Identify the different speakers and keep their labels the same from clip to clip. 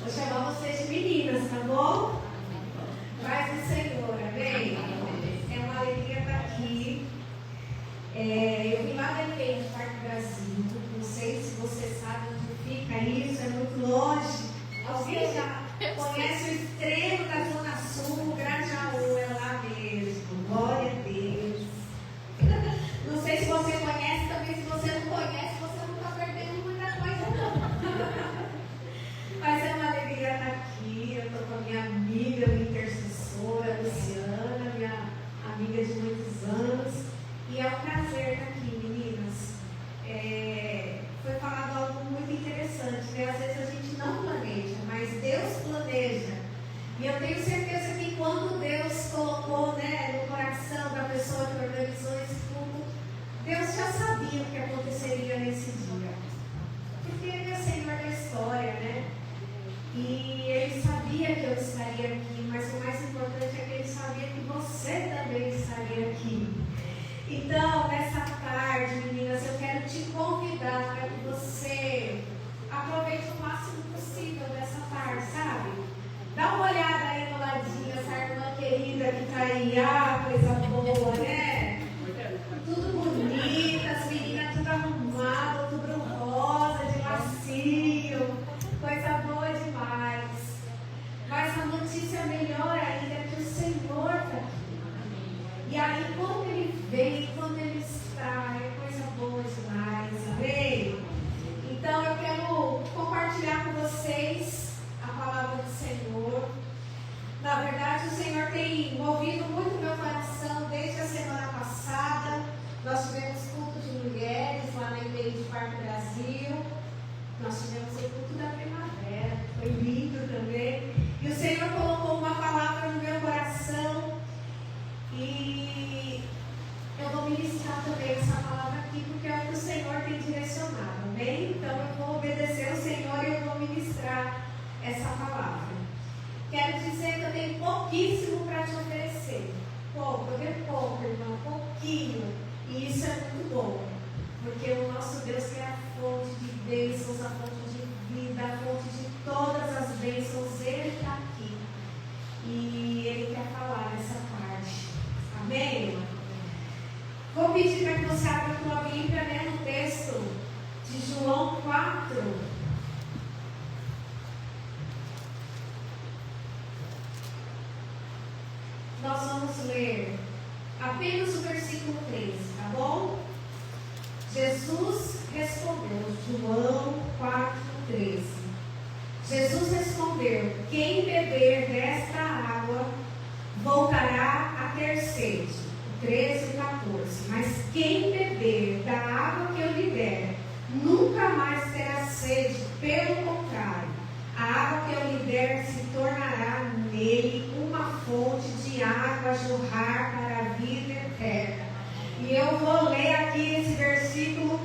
Speaker 1: Vou chamar vocês de meninas, tá bom? Paz do Senhor, amém? É uma alegria estar aqui. Eu vim lá da Empenho, do Parque Brasil. Não sei se você sabe onde fica isso, é muito longe. Alguém já conhece o extremo da Zona Sul, Grajaú, é lá mesmo. Glória a Deus. Não sei se você conhece, também se você não conhece, você não está perdendo muita coisa, não. Mas é uma alegria estar aqui. Eu estou com a minha amiga, minha intercessora, Luciana, minha amiga de muitos anos. E é um prazer estar aqui, meninas. Foi falado algo muito interessante, né? Às vezes a gente não planeja, mas Deus planeja. E eu tenho certeza que quando Deus colocou, né, no coração da pessoa que organizou esse culto, Deus já sabia o que aconteceria nesse dia. Porque Ele é o Senhor da história, né? E Ele sabia que eu estaria aqui, mas o mais importante é que Ele sabia que você também estaria aqui. Então, nessa tarde, meninas, eu quero te convidar para que você aproveite o máximo possível dessa tarde, sabe? Dá uma olhada aí no ladinho, essa irmã querida que está aí, coisa boa, né? Tudo bonita, as meninas tudo arrumado, tudo rosa, de lacinho, coisa boa demais. Mas a notícia melhor ainda é que o Senhor está aqui. E aí, quando Ele vem, quando Ele está, é coisa boa demais, amém? Então, eu quero compartilhar com vocês a palavra do Senhor. Na verdade, o Senhor tem movido muito meu coração desde a semana passada. Nós tivemos culto de mulheres lá na Empenho de Parque Brasil. Nós tivemos o culto da primavera, foi lindo também. E o Senhor colocou uma palavra no meu coração. E eu vou ministrar também essa palavra aqui, porque é o que o Senhor tem direcionado, amém? Então eu vou obedecer ao Senhor e eu vou ministrar essa palavra. Quero dizer que eu tenho pouquíssimo para te oferecer. Pouco, eu tenho pouco, irmão, pouquinho. E isso é muito bom, porque o nosso Deus que é a fonte de bênçãos, a fonte de vida, a fonte de todas as bênçãos, Ele está aqui. E Ele quer falar nessa parte. Amém? Vou pedir para que você abra a tua Bíblia, né, no texto de João 4. Nós vamos ler apenas o versículo 13, tá bom? Jesus respondeu, João 4:13. Jesus respondeu: quem beber desta água voltará a ter sede. 13 e 14. Mas quem beber da água que eu lhe der, nunca mais terá sede. Pelo contrário, a água que eu lhe der se tornará nele uma fonte de água a jorrar para a vida eterna. E eu vou ler aqui esse versículo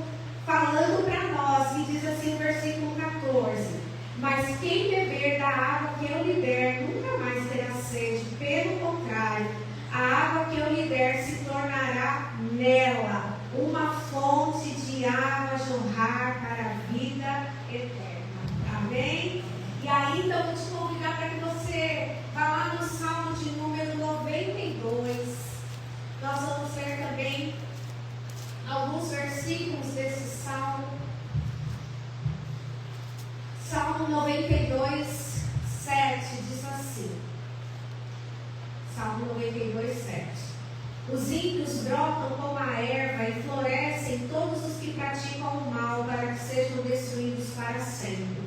Speaker 1: falando para nós, e diz assim o versículo 14. Mas quem beber da água que eu lhe der, nunca mais terá sede. Pelo contrário, a água que eu lhe der se tornará nela uma fonte de água a jorrar para a vida eterna. Amém? E aí, então, eu vou te convidar para que você vá lá no Salmo de número 92. Nós vamos ler também alguns versículos desse Salmo. Salmo 92, 7 diz assim. Salmo 92, 7. Os ímpios brotam como a erva e florescem todos os que praticam o mal, para que sejam destruídos para sempre.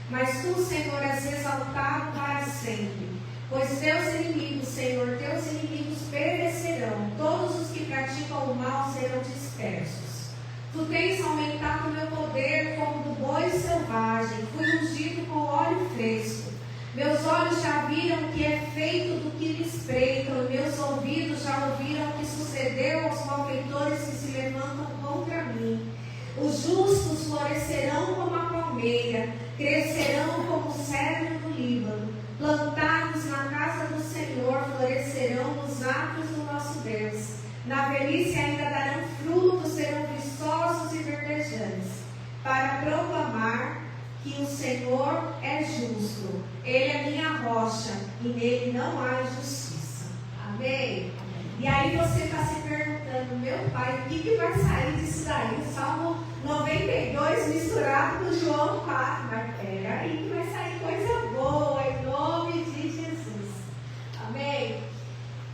Speaker 1: Mas tu, Senhor, és exaltado para sempre. Pois teus inimigos, Senhor, teus inimigos perecerão. Todos os que praticam o mal serão dispersos. Tu tens aumentado o meu poder como do boi selvagem. Fui ungido com óleo fresco. Meus olhos já viram o que é feito do que lhes espreitam, e meus ouvidos já ouviram o que sucedeu aos malfeitores que se levantam contra mim. Os justos florescerão como a palmeira, crescerão como o cedro do Líbano, plantados na casa do Senhor, florescerão nos atos do nosso Deus. Na velhice ainda darão frutos, serão viçosos e verdejantes, para proclamar que o Senhor é justo. não há injustiça. Amém? E aí você está se perguntando, meu pai, o que vai sair disso daí? Salmo 92 misturado com João 4. Mas peraí que vai sair coisa boa, em nome de Jesus. Amém?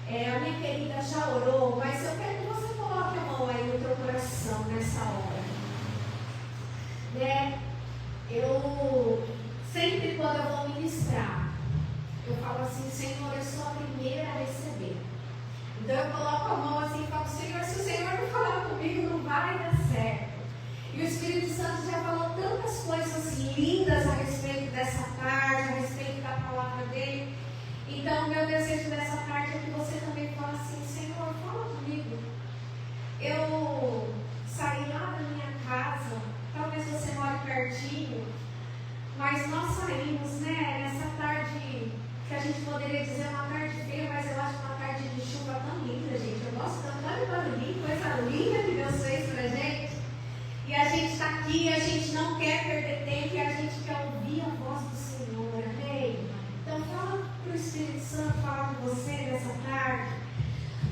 Speaker 1: A minha querida já orou, mas eu quero que você coloque a mão aí no teu coração nessa hora. Né? Eu sempre quando eu vou ministrar, eu falo assim, Senhor, eu sou a primeira a receber. Então eu coloco a mão assim e falo, Senhor, se o Senhor não falar comigo, não vai dar certo. E o Espírito Santo já falou tantas coisas lindas a respeito dessa tarde, a respeito da palavra dele. Então, meu desejo dessa tarde é que você também fale assim, Senhor, fala comigo. Eu saí lá da minha casa, talvez você more pertinho, mas nós saímos, né, nessa tarde, que a gente poderia dizer uma tarde feia, mas eu acho uma tarde de chuva tão linda, gente. Eu gosto tanto, olha o barulhinho, coisa linda que Deus fez pra gente. E a gente está aqui, a gente não quer perder tempo e a gente quer ouvir a voz do Senhor, amém? Então fala para o Espírito Santo falar com você nessa tarde.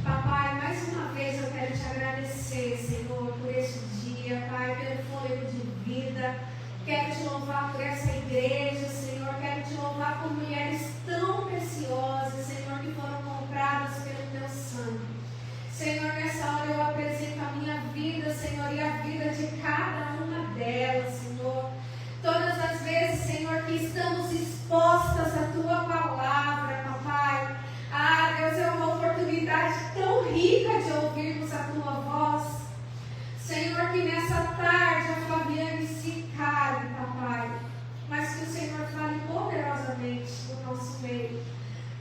Speaker 1: Papai, mais uma vez eu quero te agradecer, Senhor, por este dia, Pai, pelo fôlego de vida. Quero te louvar por essa igreja, Senhor. Quero te louvar por mulheres tão preciosas, Senhor, que foram compradas pelo teu sangue. Senhor, nessa hora eu apresento a minha vida, Senhor, e a vida de cada uma delas, Senhor. Todas as vezes, Senhor, que estamos expostas à tua palavra, papai. Ah, Deus, é uma oportunidade tão rica de ouvirmos a tua voz. Senhor, que nessa tarde a Flaviane se cale, papai, mas que o Senhor fale poderosamente no nosso meio.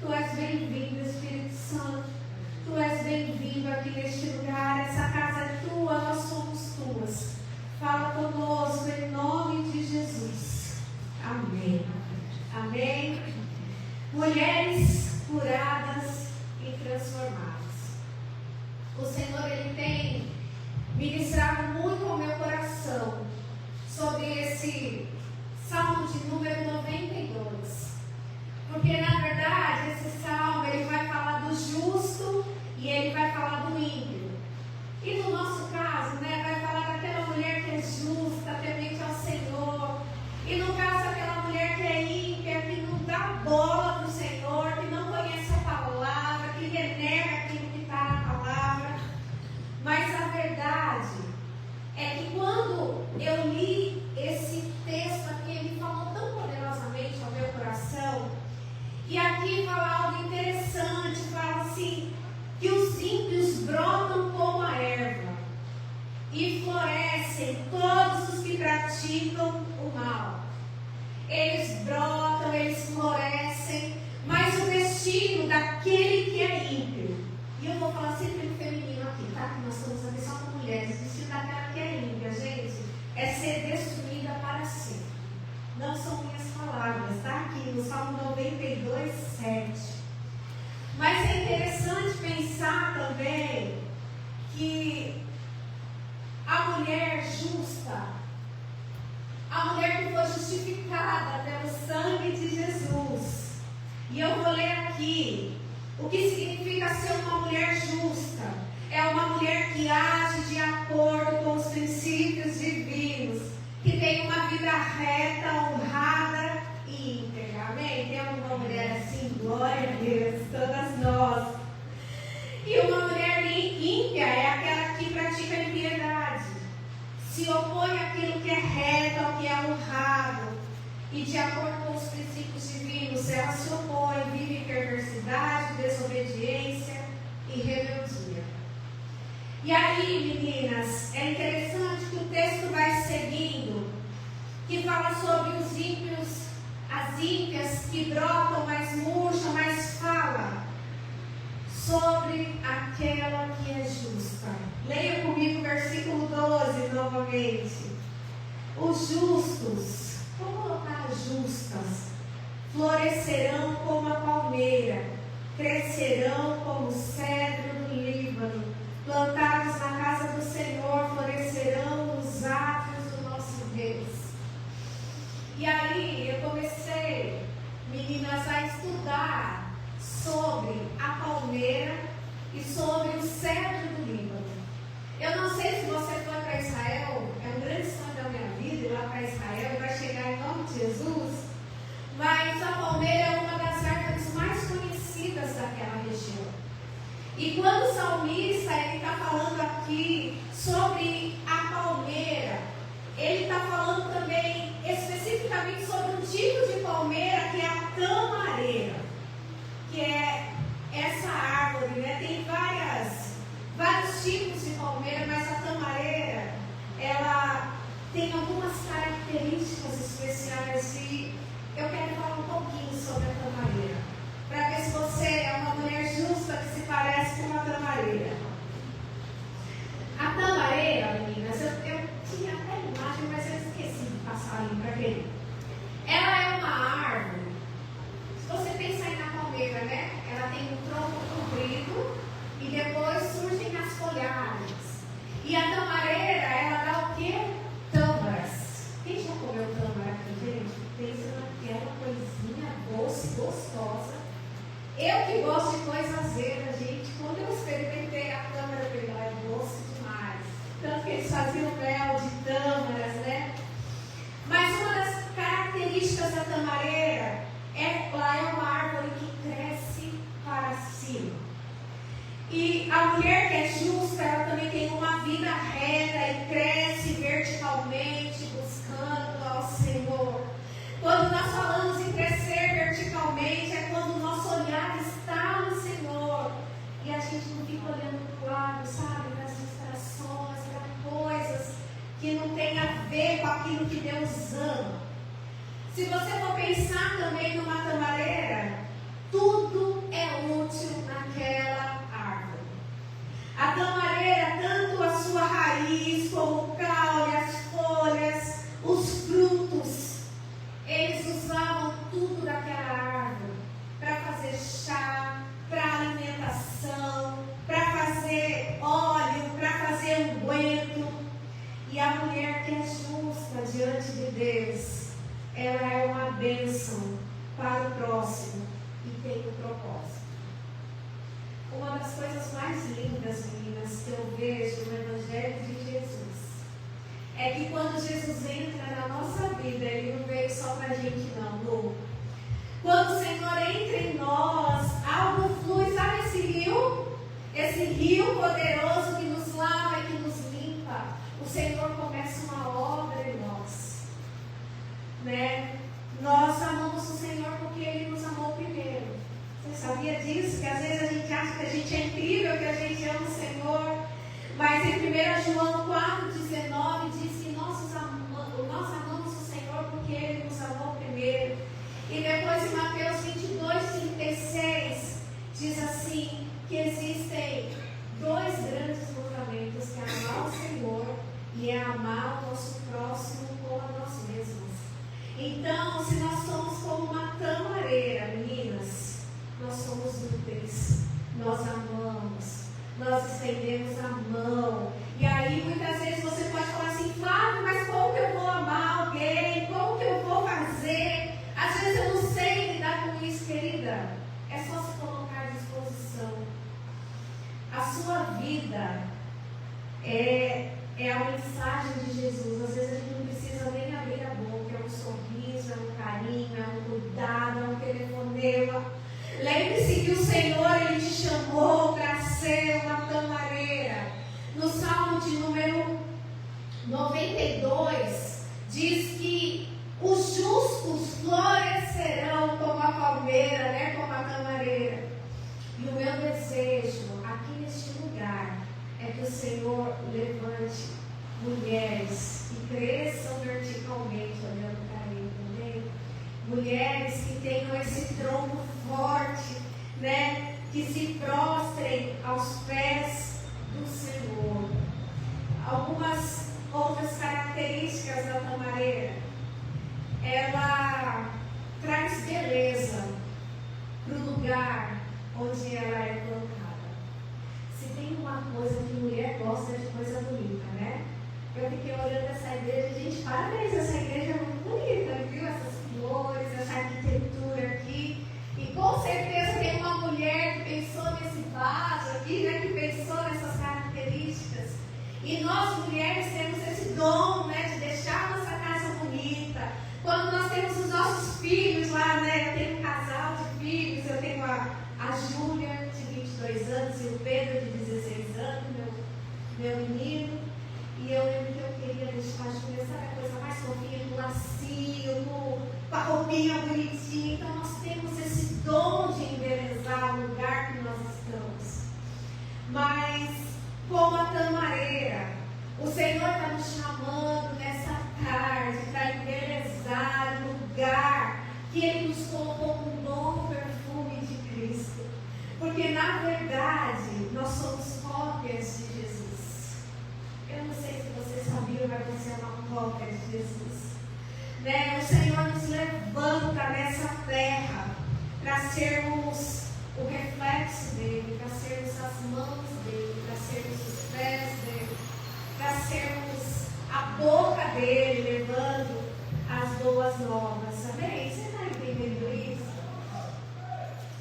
Speaker 1: Tu és bem-vindo, Espírito Santo. Tu és bem-vindo aqui neste lugar. Essa casa é tua, nós somos tuas. Fala conosco em nome de Jesus. Amém. Amém. Mulheres curadas e transformadas. O Senhor, Ele tem ministrado muito ao meu coração sobre esse Salmo de número 92. Porque, na verdade, esse Salmo, ele vai falar do justo e ele vai falar do ímpio. E no nosso caso, né, vai falar daquela mulher que é justa, temente ao Senhor. E no caso, aquela mulher que é ímpia, que não dá bola para o Senhor, que não conhece a palavra, que renega aquilo que está na palavra. Mas a verdade é que quando eu li esse texto aqui, ele falou tão poderosamente ao meu coração. E aqui fala algo interessante, fala assim, que os ímpios brotam como a erva e florescem todos os que praticam o mal. Eles brotam, eles florescem, mas o destino daquele que é ímpio, e eu vou falar sempre no feminino aqui, tá? Que nós estamos aqui só com mulheres, o destino daquela que é ímpia, gente, é ser destruída para sempre. Não são minhas palavras, está aqui no Salmo 92, 7. Mas é interessante pensar também que a mulher justa, a mulher que foi justificada pelo sangue de Jesus, e eu vou ler aqui o que significa ser uma mulher justa. É uma mulher que age de acordo com os princípios divinos, que tem uma vida reta, honrada e íntegra. Amém? Tem alguma mulher assim? Glória a Deus, todas nós. E uma mulher ímpia é aquela que pratica a impiedade, se opõe àquilo que é reto, ao que é honrado, e de acordo com os princípios divinos, ela se opõe, vive em perversidade, desobediência e rebeldia. E aí, meninas, é interessante que o texto vai seguindo, que fala sobre os ímpios, as ímpias que brotam, mas murcham, mas fala sobre aquela que é justa. Leia comigo o versículo 12 novamente. Os justos, vou colocar justas, florescerão como a palmeira, crescerão como o cedro do Líbano, plantados na casa do Senhor, florescerão nos átrios do nosso Deus. E aí eu comecei, meninas, a estudar sobre E quando o salmista está falando aqui sobre a palmeira, ele está falando também especificamente sobre um tipo de palmeira que é a tamareira, que é essa árvore, né? Tem vários tipos de palmeira, mas a tamareira, ela tem algumas características especiais e eu quero falar um pouquinho sobre a tamareira, para ver se você é uma mulher justa que se parece com uma tamareira. A tamareira, meninas, eu tinha até imagem, mas eu esqueci de passar ali para ver. Ela é uma árvore. Se você pensar aí na palmeira, né? Ela tem um tronco comprido e depois surgem as folhagens. E a tamareira, ela dá o quê? Tâmaras. Quem já comeu tâmara aqui, gente? Pensa naquela coisinha doce, gostosa. Eu que gosto de coisa azeda, gente, quando eu experimentei a tâmara, eu falei, é doce demais. Tanto que eles faziam mel de tâmaras, né? Mas uma das características da tamareira ela é uma árvore que cresce para cima. E a mulher que é justa, ela também tem uma vida reta e cresce verticalmente, buscando ao Senhor. Quando nós falamos em crescer verticalmente, é quando o nosso olhar está no Senhor. E a gente não fica olhando para o lado, sabe? Para as distrações, para coisas que não tem a ver com aquilo que Deus ama. Se você for pensar também numa tamareira, tudo é útil naquela árvore. A tamareira, tanto a sua raiz, como o caule, as folhas, os frutos, eles usavam tudo daquela árvore para fazer chá, para alimentação, para fazer óleo, para fazer unguento. E a mulher que é justa diante de Deus, ela é uma bênção para o próximo e tem um propósito. Uma das coisas mais lindas, meninas, que eu vejo no Evangelho de Jesus é que quando Jesus entra na nossa vida, Ele não veio só para a gente, não. Quando o Senhor entra em nós, algo flui, sabe esse rio? Esse rio poderoso que nos lava e que nos limpa. O Senhor começa uma obra em nós, né? Nós amamos o Senhor porque Ele nos amou primeiro. Você sabia disso? Que às vezes a gente acha que a gente é incrível, que a gente ama o Senhor, mas em 1 João 4,19 diz que nós amamos o Senhor porque Ele nos amou primeiro. E depois em Mateus 22,36 diz assim, que existem dois grandes mandamentos, que é amar o Senhor e é amar o nosso próximo como a nós mesmos. Então, se nós somos como uma tamareira, meninas, nós somos úteis, nós amamos, nós estendemos a mão. E aí, muitas vezes você pode falar assim, Flávio, mas como que eu vou amar alguém? Como que eu vou fazer? Às vezes eu não sei lidar com isso, querida. É só se colocar à disposição. A sua vida é a mensagem de Jesus. Às vezes a gente não precisa nem abrir a boca. É um sorriso, é um carinho, é um cuidado, é um telefonema. Lembre-se que o Senhor, Ele te chamou para ser uma tamareira. No Salmo de número 92, diz que os justos florescerão como a palmeira, né? Como a tamareira. E o meu desejo aqui neste lugar é que o Senhor levante mulheres que cresçam verticalmente olhando para Ele também. Mulheres que tenham esse tronco forte, né? Que se prostrem aos pés do Senhor. Algumas outras características da tamareira. Ela traz beleza para o lugar onde ela é plantada. Se tem uma coisa que mulher gosta de coisa bonita, né? Eu fiquei olhando essa igreja, gente, parabéns, essa igreja é muito bonita, viu? Essas flores, essa arquitetura aqui. E com certeza tem uma mulher que pensou nesse vaso aqui, né? Que pensou nessas características. E nós, mulheres, temos esse dom, né? De deixar nossa casa bonita. Quando nós temos os nossos filhos lá bonitinha. Então nós temos esse dom de embelezar o lugar que nós estamos. Mas, como a tamareira, o Senhor está nos chamando nessa tarde para embelezar o lugar que Ele nos colocou com um novo perfume de Cristo. Porque, na verdade, nós somos cópias de Jesus. Eu não sei se você sabia, mas você é uma cópia de Jesus. O Senhor nos levanta nessa terra para sermos o reflexo dEle, para sermos as mãos dEle, para sermos os pés dEle, para sermos a boca dEle, levando as boas novas. Amém? Você está entendendo isso?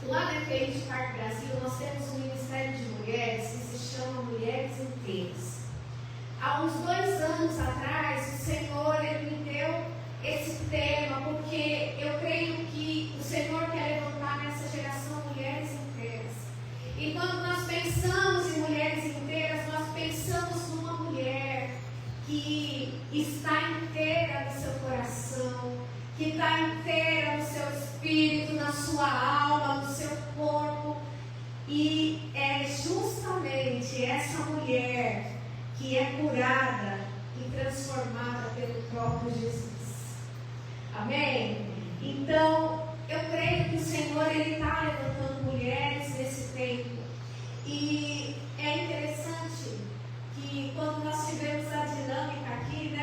Speaker 1: Lá na FEI Parque Brasil, nós temos um ministério de mulheres que se chama Mulheres Inteiras. Há uns 2 anos atrás, o Senhor Ele me deu esse tema, porque eu creio que o Senhor quer levantar nessa geração mulheres inteiras. E quando nós pensamos em mulheres inteiras, nós pensamos numa mulher que está inteira no seu coração, que está inteira no seu espírito, na sua alma, no seu corpo. E é justamente essa mulher que é curada e transformada pelo próprio Jesus. Amém? Então, eu creio que o Senhor está levantando mulheres nesse tempo. E é interessante que quando nós tivemos a dinâmica aqui,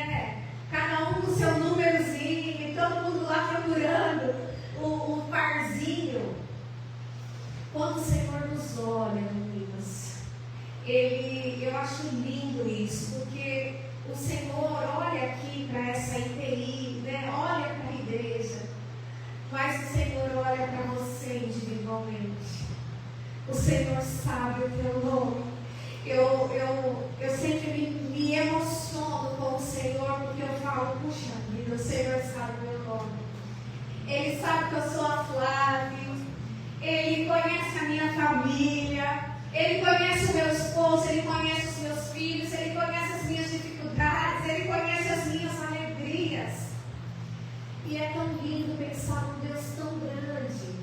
Speaker 1: cada um com o seu númerozinho, e todo mundo lá procurando o parzinho. Quando o Senhor nos olha, meninas, eu acho lindo isso, porque o Senhor olha aqui para essa IPI, olha para a igreja, mas o Senhor olha para você individualmente. O Senhor sabe o teu nome. Eu sempre me emociono com o Senhor, porque eu falo, puxa vida, o Senhor sabe o meu nome. Ele sabe que eu sou a Flávia, Ele conhece a minha família, Ele conhece o meu esposo, Ele conhece os meus filhos, Ele conhece as minhas dificuldades, Ele conhece as minhas alegrias. E é tão lindo pensar num Deus tão grande,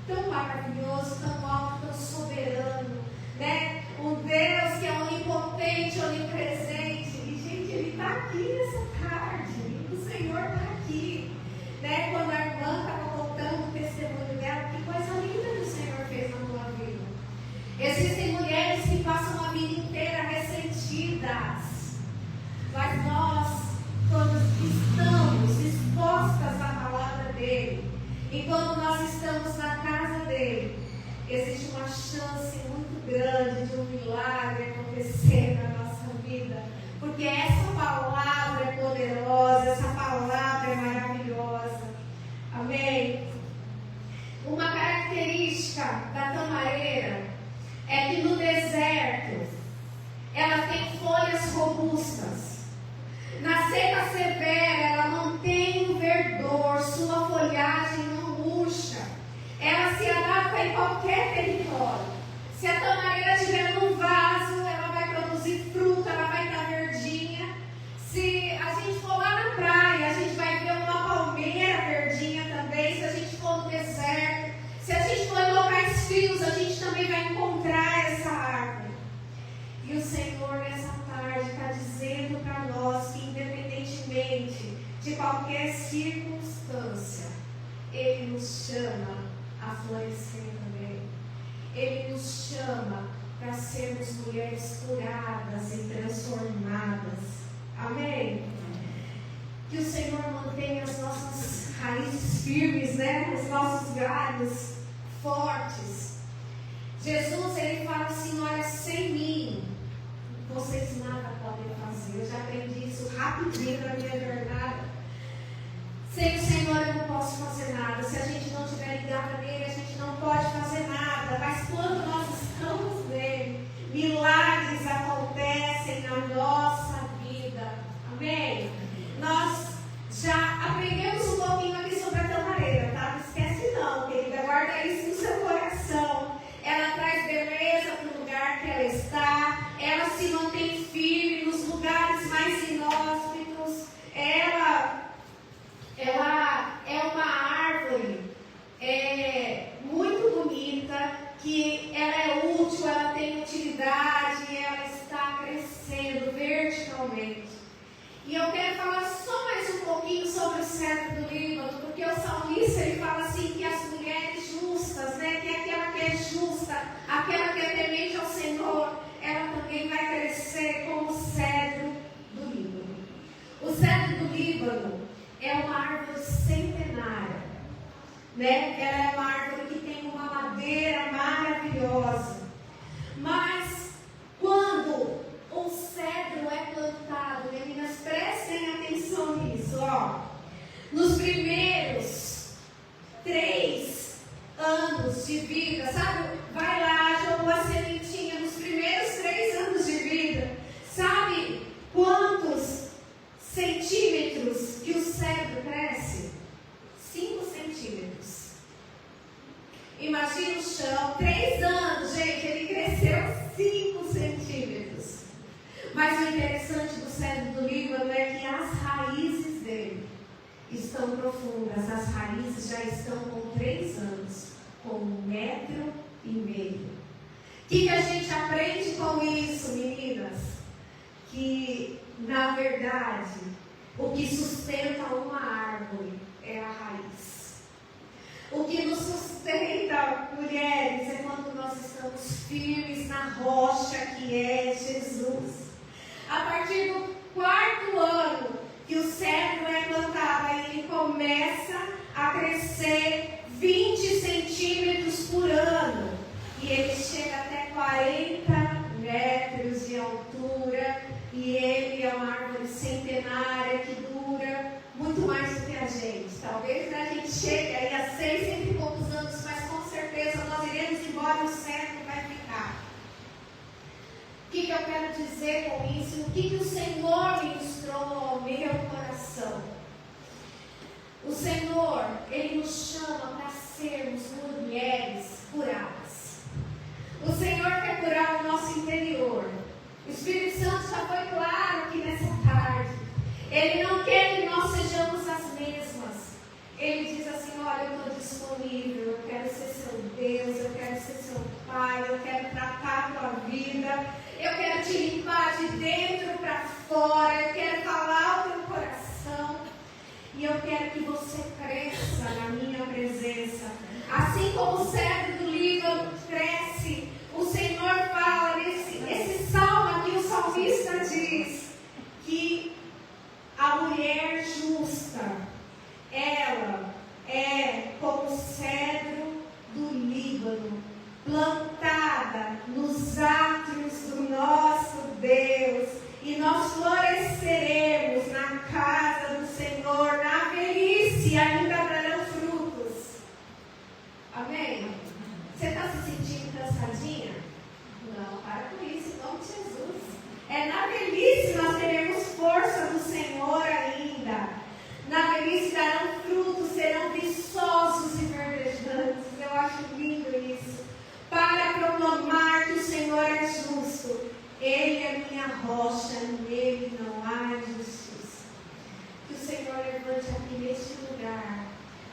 Speaker 1: tão maravilhoso, tão alto, tão soberano, Um Deus que é onipotente, onipresente. E, gente, Ele está aqui nessa tarde, o Senhor está aqui. Quando a irmã estava contando o testemunho dela, que coisa linda que o Senhor fez na tua vida. Existem mulheres que passam a vida inteira ressentidas, mas nós, quando estamos expostas à palavra dEle, e quando nós estamos na casa dEle, existe uma chance muito grande de um milagre acontecer na nossa vida, porque essa palavra é poderosa, essa palavra é maravilhosa. Amém? Uma característica da tamareira é que no deserto ela tem folhas robustas. Na seca severa ela mantém o verdor, sua folhagem não murcha. Ela se adapta em qualquer território. Se a tamareira estiver num vaso, ela vai produzir fruta, ela vai estar verdinha. Se a gente for lá na praia, a gente vai ver uma palmeira verdinha também. Se a gente for no deserto, se a gente for em locais frios, a gente também vai encontrar essa árvore. E o Senhor nessa tarde está dizendo para nós que, independentemente de qualquer circunstância, Ele nos chama a florescer também. Ele nos chama para sermos mulheres curadas e transformadas. Amém? Que o Senhor mantenha as nossas raízes firmes, os nossos galhos fortes. Jesus, Ele fala assim, olha, sem mim, vocês nada podem fazer. Eu já aprendi isso rapidinho na minha jornada. Sem o Senhor eu não posso fazer nada. Se a gente não estiver ligada nele, a gente não pode fazer nada. Mas quando nós estamos nele, milagres acontecem na nossa vida. Amém? Nós já aprendemos um pouquinho aqui sobre a tamareira, tá? Não esquece não, querida. Guarda isso no seu coração. Ela traz beleza para o lugar que ela está. Ela se mantém firme nos lugares mais inóspitos. Ela é uma árvore quero falar só mais um pouquinho sobre o cedro do Líbano, porque o salmista ele fala assim que as mulheres justas, né, que aquela que é justa, aquela que é temente ao Senhor, ela também vai crescer como o cedro do Líbano. O cedro do Líbano é uma árvore centenária, né? Ela é uma árvore que tem uma madeira maravilhosa. Mas quando um cedro é plantado, meninas, prestem atenção nisso, ó. Nos primeiros 3 anos de vida, sabe? Vai lá, jogou a sementinha nos primeiros 3 anos de vida. Sabe quantos centímetros que o cedro cresce? 5 centímetros. Imagina o chão, 3 anos, gente, ele cresceu 5 centímetros. Mas o interessante do cedro do Líbano é que as raízes dele estão profundas. As raízes já estão com 3 anos, com 1,5 metro. O que a gente aprende com isso, meninas? Que, na verdade, o que sustenta uma árvore é a raiz. O que nos sustenta, mulheres, é quando nós estamos firmes na rocha que é Jesus. A partir do 4º ano que o cedro é plantado, aí ele começa a crescer 20 centímetros por ano. E ele chega até 40 metros de altura. E ele é uma árvore centenária que dura muito mais do que a gente. Talvez a gente chegue aí a 600 e poucos anos, mas com certeza nós iremos embora e o cedro vai ficar. O que eu quero dizer com isso? O que o Senhor ministrou ao meu coração? O Senhor, Ele nos chama para sermos mulheres curadas. O Senhor quer curar o nosso interior. O Espírito Santo já foi claro aqui nessa tarde. Ele não quer que nós sejamos as mesmas. Ele diz assim, olha, eu estou disponível, eu quero ser seu Deus, eu quero ser seu Pai, eu quero tratar a tua vida, eu quero te limpar de dentro para fora, eu quero falar ao teu coração e eu quero que você cresça na minha presença. Assim como o cedro do Líbano cresce, o Senhor fala esse salmo aqui, o salmista diz que a mulher justa, ela é como o cedro do Líbano, plantada nos átrios do nosso Deus, e nós floresceremos na casa do Senhor, na velhice ainda darão frutos. Amém? Você está se sentindo cansadinha? Não, para com isso, em nome de Jesus. É na velhice nós teremos força do Senhor ainda. Na velhice darão frutos, serão viçosos e verdejantes. Eu acho lindo isso. Para proclamar que o Senhor é justo. Ele é minha rocha, nele não há injustiça. Que o Senhor levante aqui neste lugar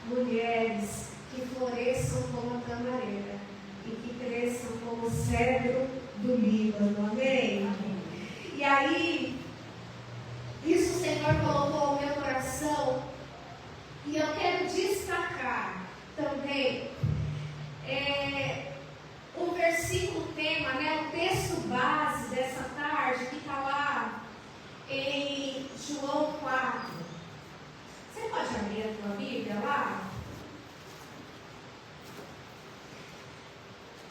Speaker 1: mulheres que floresçam como a tamareira e que cresçam como o cedro do Líbano. Amém? E aí, isso o Senhor colocou no meu coração, e eu quero destacar também o versículo tema, né, o texto base dessa tarde, que está lá em João 4. Você pode abrir a tua Bíblia lá?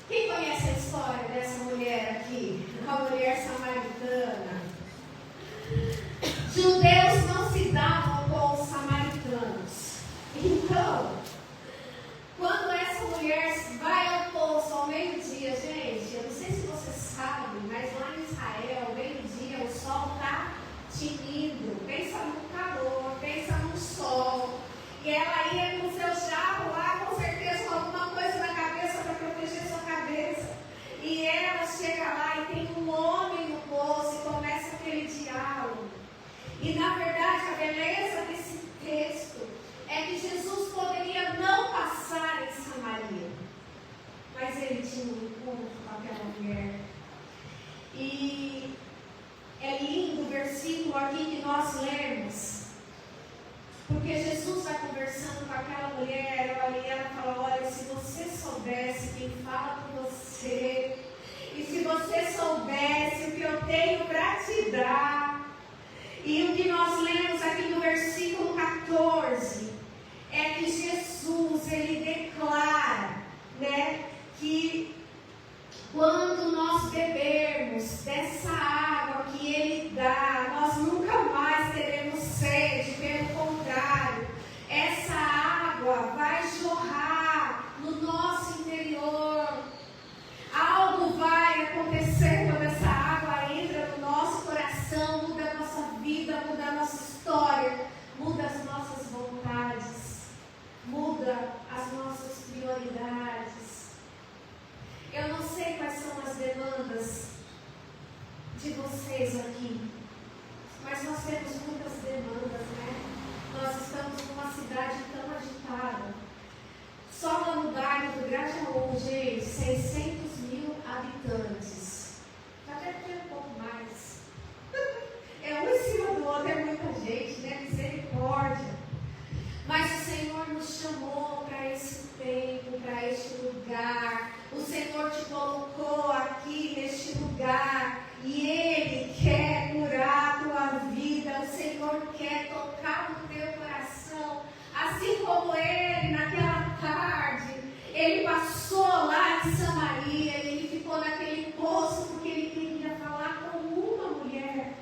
Speaker 1: Quem conhece a história dessa mulher aqui? Uma mulher samaritana. Judeus não se davam com os samaritanos. Então, quando essa mulher vai ao poço ao meio-dia, gente, eu não sei se você sabe, mas lá em Israel, meio-dia, o sol está tinindo. Pensa no calor, pensa no sol. E ela ia com seu jarro lá, com certeza, com alguma coisa na cabeça para proteger sua cabeça. E ela chega lá e tem um homem no poço e começa aquele diálogo. E na verdade, a beleza desse texto é que Jesus poderia não passar em Samaria, mas ele tinha um encontro com aquela mulher. E é lindo o versículo aqui que nós lemos. Porque Jesus vai conversando com aquela mulher, e ela fala, olha, se você soubesse quem fala com você, e se você soubesse o que eu tenho para te dar, e o que nós lemos aqui no versículo 14, é que Jesus, ele declara, né, que quando nós bebermos dessa água que ele dá, nós nunca mais teremos sede, pelo contrário, essa água vai jorrar no nosso interior. Algo vai acontecer quando essa água entra no nosso coração, muda a nossa vida, muda a nossa história, muda as nossas vontades, muda as nossas prioridades. Eu não sei quais são as demandas de vocês aqui, mas nós temos muitas demandas, né? Nós estamos numa cidade tão agitada. Só lá no bairro do Grajaú, gente, 600 mil habitantes. Já deve ter um pouco mais. É um em cima do outro, é muita gente, né? Misericórdia. Mas o Senhor nos chamou para esse tempo, para este lugar. O Senhor te colocou aqui neste lugar. E Ele quer curar a tua vida. O Senhor quer tocar no teu coração. Assim como Ele, naquela tarde, Ele passou lá em Samaria. Ele ficou naquele poço porque Ele queria falar com uma mulher.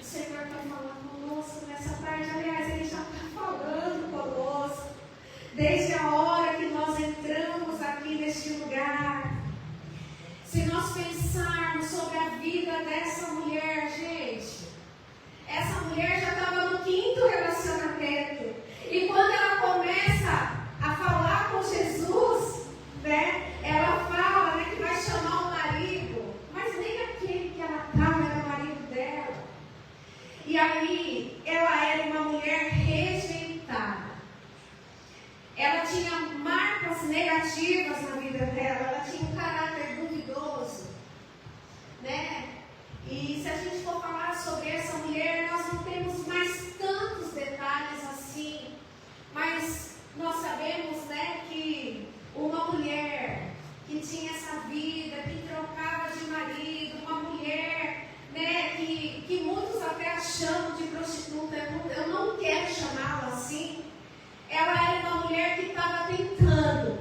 Speaker 1: O Senhor quer falar conosco nessa tarde. Aliás, Ele já está falando conosco. Desde a hora que nós entramos aqui neste lugar. Se nós pensarmos sobre a vida dessa mulher, gente, essa mulher já estava no 5º relacionamento. E quando ela começa a falar com Jesus, né, ela fala, né, que vai chamar o marido, mas nem aquele que ela estava era o marido dela. E aí, ela era uma mulher rejeitada. Ela tinha marcas negativas na vida dela, ela tinha um caráter duvidoso, né? E se a gente for falar sobre essa mulher, nós não temos mais tantos detalhes assim, mas nós sabemos, né, que uma mulher que tinha essa vida, que trocava de marido, uma mulher, né, que muitos até chamam de prostituta, eu não quero chamá-la assim. Ela era uma mulher que estava tentando.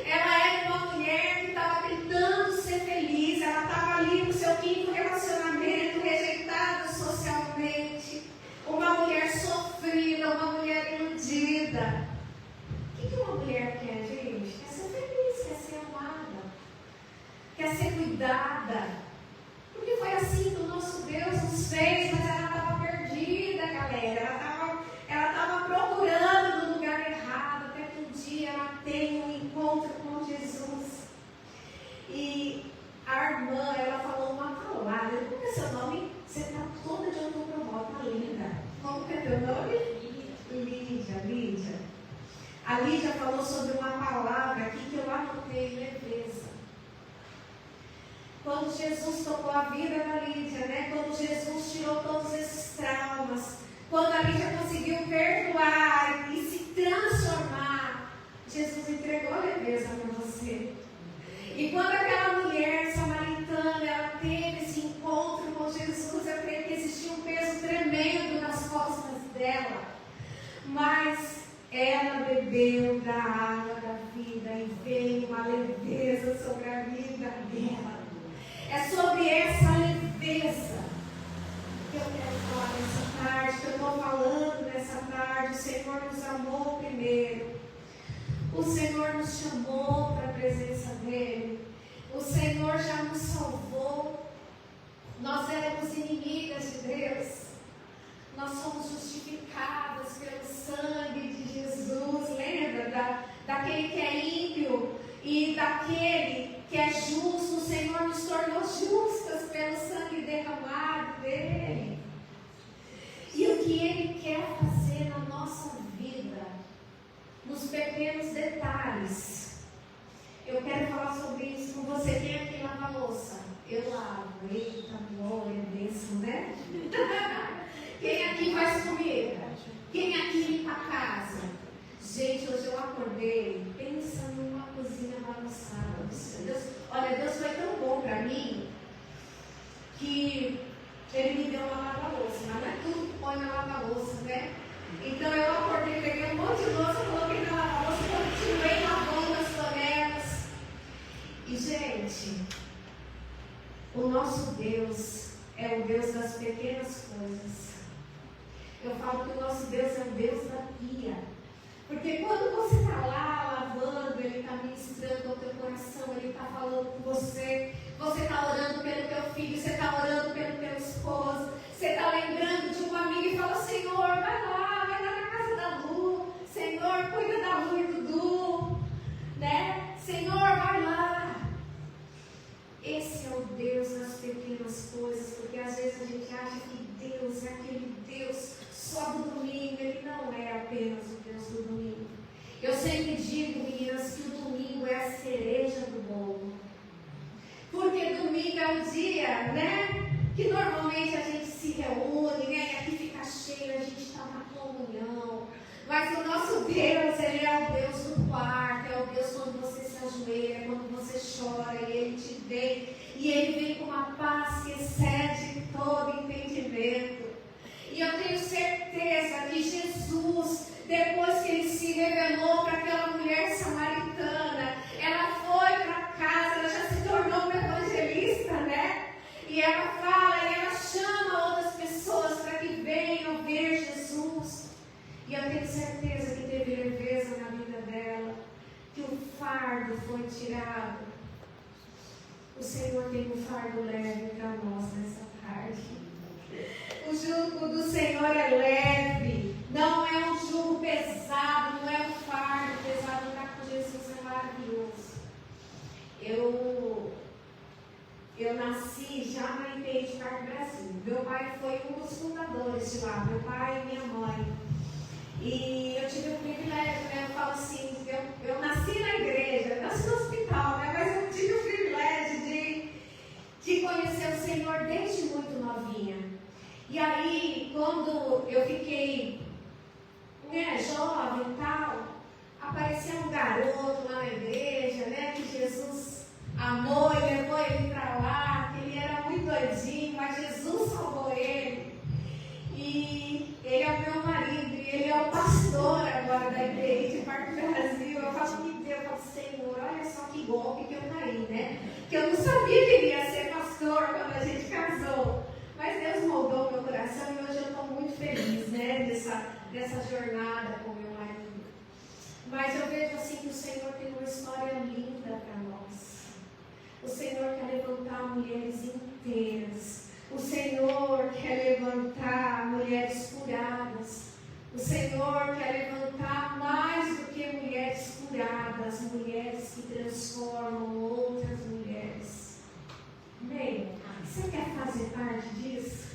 Speaker 1: Ela era uma mulher que estava tentando ser feliz. Ela estava ali no seu 5º relacionamento, rejeitada socialmente. Uma mulher sofrida, uma mulher iludida. O que uma mulher quer, gente? Quer ser feliz, quer ser amada, quer ser cuidada. Porque foi assim que o nosso Deus nos fez, mas ela estava perdida, galera. Ela estava procurando no lugar errado, até que um dia ela tem um encontro com Jesus. E a irmã, ela falou uma palavra. Como é seu nome? Você está toda de outubro rosa, tá linda. Como que é teu nome? Lídia. A Lídia falou sobre uma palavra aqui que eu anotei, leveza. Quando Jesus tocou a vida da Lídia, né? Quando Jesus tirou todos esses traumas, quando a Lídia conseguiu perdoar e se transformar, Jesus entregou a leveza para você. E quando aquela mulher samaritana, ela teve esse encontro com Jesus, eu creio que existia um peso tremendo nas costas dela. Mas ela bebeu da água da vida e veio uma leveza sobre a vida dela. É sobre essa leveza que eu quero falar nessa tarde, que eu estou falando nessa tarde. O Senhor nos amou primeiro. O Senhor nos chamou para a presença dEle. O Senhor já nos salvou. Nós éramos inimigas de Deus. Nós somos justificadas pelo sangue de Jesus. Lembra daquele que é ímpio e daquele que é justo? O Senhor nos tornou justas pelo sangue derramado dEle. E o que Ele quer fazer na nossa vida, nos pequenos detalhes. Eu quero falar sobre isso com você. Quem aqui lava a louça? Eu lavo. Eita, glória, bênção, né? Quem aqui faz comida? Quem aqui limpa a casa? Gente, hoje eu acordei, pensa numa cozinha bagunçada. Olha, Deus foi tão bom para mim que Ele me deu uma lava-louça, mas não é tudo que põe na lava-louça, né? Então eu acordei, peguei um monte de louça, coloquei na lava-louça, continuei lavando as panelas. E gente, o nosso Deus é o Deus das pequenas coisas. Eu falo que o nosso Deus é o Deus da pia. Porque quando você está lá lavando, Ele está ministrando ao teu coração, Ele está falando com você, você está orando pelo teu filho, você está orando pelo teu esposo, você está lembrando de um amigo e fala: Senhor, vai lá na casa da Lu, Senhor, cuida da Lu e do Du, né? Senhor, vai lá. Esse é o Deus das pequenas coisas, porque às vezes a gente acha que Deus é aquele Deus só do domingo. Ele não é apenas o Deus do domingo. Eu sempre digo, meninas, que o domingo é a cereja do bolo. Porque domingo é o dia, né? Que normalmente a gente se reúne, né? E aqui fica cheio, a gente está na comunhão. Mas o nosso Deus, Ele é o Deus do quarto, é o Deus quando você se ajoelha, quando você chora, e Ele te vê. E Ele vem com uma paz que excede todo entendimento. E eu tenho certeza que Jesus, depois que Ele se revelou para aquela mulher samaritana, ela foi para casa, ela já se tornou uma evangelista, né? E ela fala, e ela chama outras pessoas para que venham ver Jesus. E eu tenho certeza que teve leveza na vida dela, que o fardo foi tirado. O Senhor tem um fardo leve para nós nessa tarde. O jugo do Senhor é leve, não é um jugo pesado, não é um fardo pesado. Andar com Jesus é maravilhoso. Eu nasci já na IPI de Parque Brasil. Meu pai foi um dos fundadores de lá, meu pai e minha mãe. E eu tive o privilégio, né? Eu falo assim, eu nasci na igreja, nasci no hospital, né? Mas eu tive o privilégio de conhecer o Senhor desde muito novinha. E aí, quando eu fiquei, né, jovem e tal, apareceu um garoto lá na igreja, né? Que Jesus amou e levou ele para lá, que ele era muito doidinho, mas Jesus salvou ele. E ele é o meu marido, e ele é o pastor agora da IPI de Parque Brasil. Eu falo que Deus, eu falo, Senhor, olha só que golpe que eu caí, né? Que eu não sabia que ele ia ser pastor quando a gente casou. Mas Deus moldou meu coração e hoje eu estou muito feliz, né? Dessa jornada com meu marido. Mas eu vejo assim que o Senhor tem uma história linda para nós. O Senhor quer levantar mulheres inteiras. O Senhor quer levantar mulheres curadas. O Senhor quer levantar mais do que mulheres curadas, mulheres que transformam outras mulheres. Amém? Você quer fazer parte disso?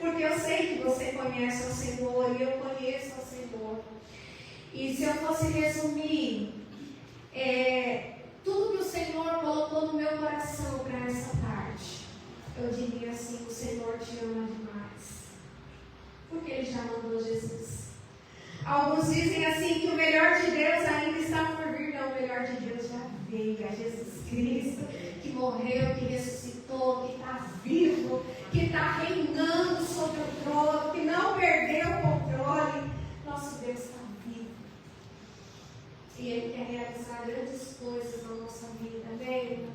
Speaker 1: Porque eu sei que você conhece o Senhor e eu conheço o Senhor. E se eu fosse resumir tudo que o Senhor colocou no meu coração para essa tarde, eu diria assim: o Senhor te ama demais, porque Ele já mandou Jesus. Alguns dizem assim que o melhor de Deus ainda está por vir. Não, o melhor de Deus já veio, é Jesus Cristo, que morreu, que ressuscitou, que está vivo, que está reinando sobre o trono, que não perdeu o controle. Nosso Deus está vivo. E Ele quer realizar grandes coisas na nossa vida, amém?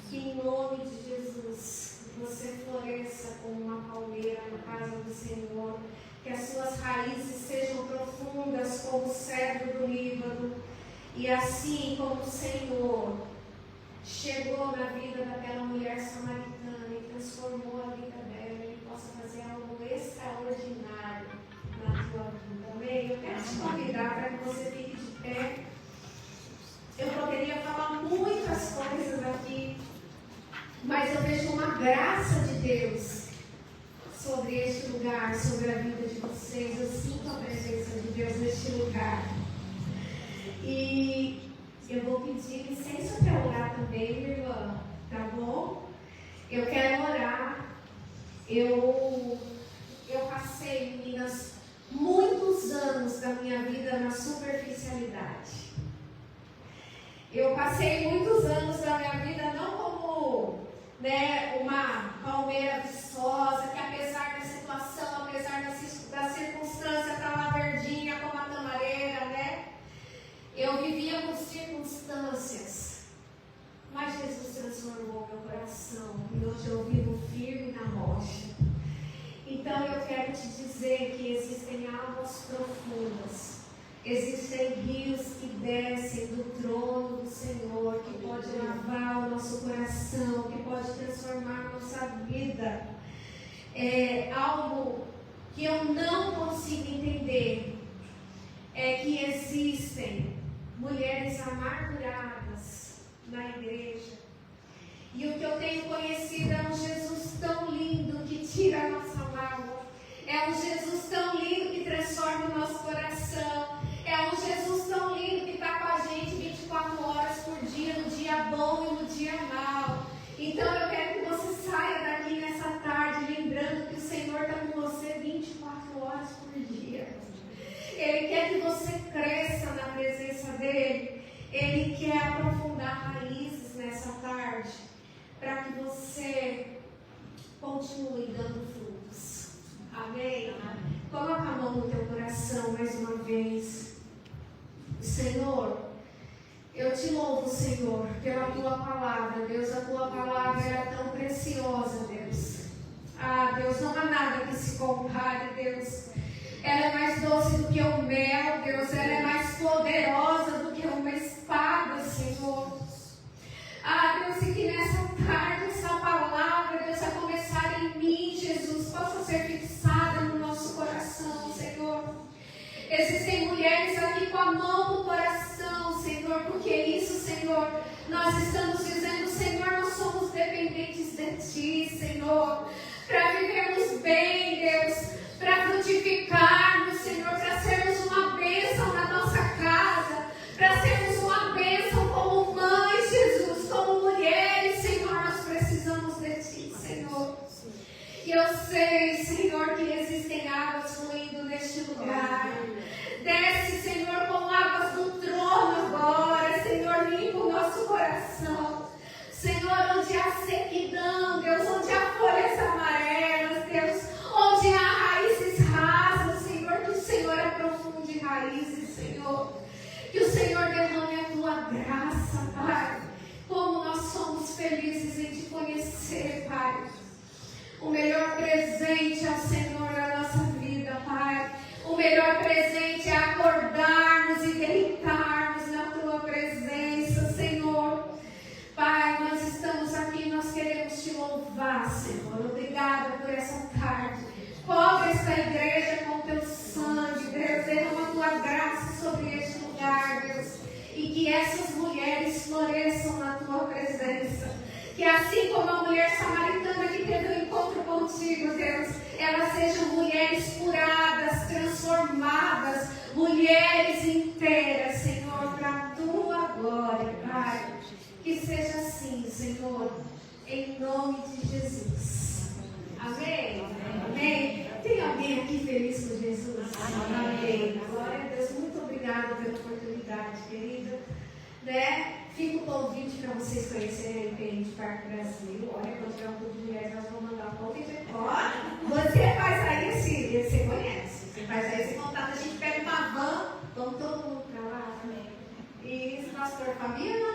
Speaker 1: Que em nome de Jesus você floresça como uma palmeira na casa do Senhor, que as suas raízes sejam profundas como o cedro do Líbano, e assim como o Senhor chegou na vida daquela mulher samaritana e transformou a vida dela, Ele possa fazer algo extraordinário na tua vida, amém? Eu quero te convidar para que você fique de pé. Eu poderia falar muitas coisas aqui, mas eu vejo uma graça de Deus sobre este lugar, sobre a vida de vocês. Eu sinto a presença de Deus neste lugar. E eu vou pedir licença para orar também, minha irmã, tá bom? Eu quero orar. Eu eu passei, meninas, muitos anos da minha vida na superficialidade. Eu passei muitos anos da minha vida não como, uma palmeira viçosa, que apesar da situação, apesar da circunstância, estava verdinha como a tamareira, eu vivia com circunstâncias. Mas Jesus transformou meu coração e hoje eu vivo firme na rocha. Então eu quero te dizer que existem águas profundas, existem rios que descem do trono do Senhor, que pode lavar o nosso coração, que pode transformar a nossa vida. Algo que eu não consigo entender é que existem mulheres amarguradas na igreja. E o que eu tenho conhecido é um Jesus tão lindo que tira a nossa mágoa. É um Jesus tão lindo que transforma o nosso coração. É um Jesus tão lindo que está com a gente 24 horas por dia, no dia bom e no dia mau. Então eu quero que você saia daqui nessa tarde lembrando que o Senhor está com você 24 horas por dia. Ele quer que você cresça na presença dEle. Ele quer aprofundar raízes nessa tarde, para que você continue dando frutos. Amém? Coloca a mão no teu coração mais uma vez. Senhor, eu te louvo, Senhor, pela tua palavra. Deus, a tua palavra é tão preciosa, Deus. Deus, não há nada que se compare, Deus. Ela é mais doce do que o mel, Deus. Ela é mais poderosa do que uma espada, Senhor. Deus, e que nessa tarde essa palavra, Deus, a começar em mim, Jesus, possa ser fixada no nosso coração, Senhor. Existem mulheres aqui com a mão no coração, Senhor, porque isso, Senhor, nós estamos dizendo, Senhor, nós somos dependentes de Ti, Senhor, para vivermos bem, Deus, para frutificarmos, Senhor, para sermos uma bênção na nossa casa, para sermos uma bênção como mães, Jesus, como mulheres, Senhor, nós precisamos de Ti, Senhor. E eu sei, Senhor, que existem águas fluindo neste lugar. Desce, Senhor, com águas do trono agora, Senhor, limpa o nosso coração. Senhor, onde há sequidão, Deus, onde há folhas amarelas, Deus, onde há raízes rasas, Senhor, que o Senhor aprofunde raízes, Senhor. Que o Senhor derrame a Tua graça, Pai. Como nós somos felizes em Te conhecer, Pai. O melhor presente ao Senhor na nossa vida, Pai. O melhor presente é acordarmos e deitarmos na Tua presença, Senhor. Pai, nós estamos aqui, nós queremos Te louvar, Senhor. Obrigada por essa tarde. Cobre esta igreja com Teu sangue, Deus. Derrama a Tua graça sobre este lugar, Deus. E que essas mulheres floresçam na Tua presença. Que assim como a mulher samaritana que teve um encontro contigo, Deus, elas sejam mulheres curadas, transformadas, mulheres inteiras, Senhor, para a Tua glória, Pai. Que seja assim, Senhor, em nome de Jesus. Amém? Amém? Tem alguém aqui feliz com Jesus? Amém. Glória a Deus. Muito obrigada pela oportunidade, querida. Fica o convite para vocês conhecerem a IPN Parque Brasil. Olha, quando tiver um grupo de mulheres, nós vamos mandar um convite. Você faz aí você conhece. Você faz aí esse contato, a gente pega uma van, vamos todo mundo para lá. Amém. E pastor Fabiano?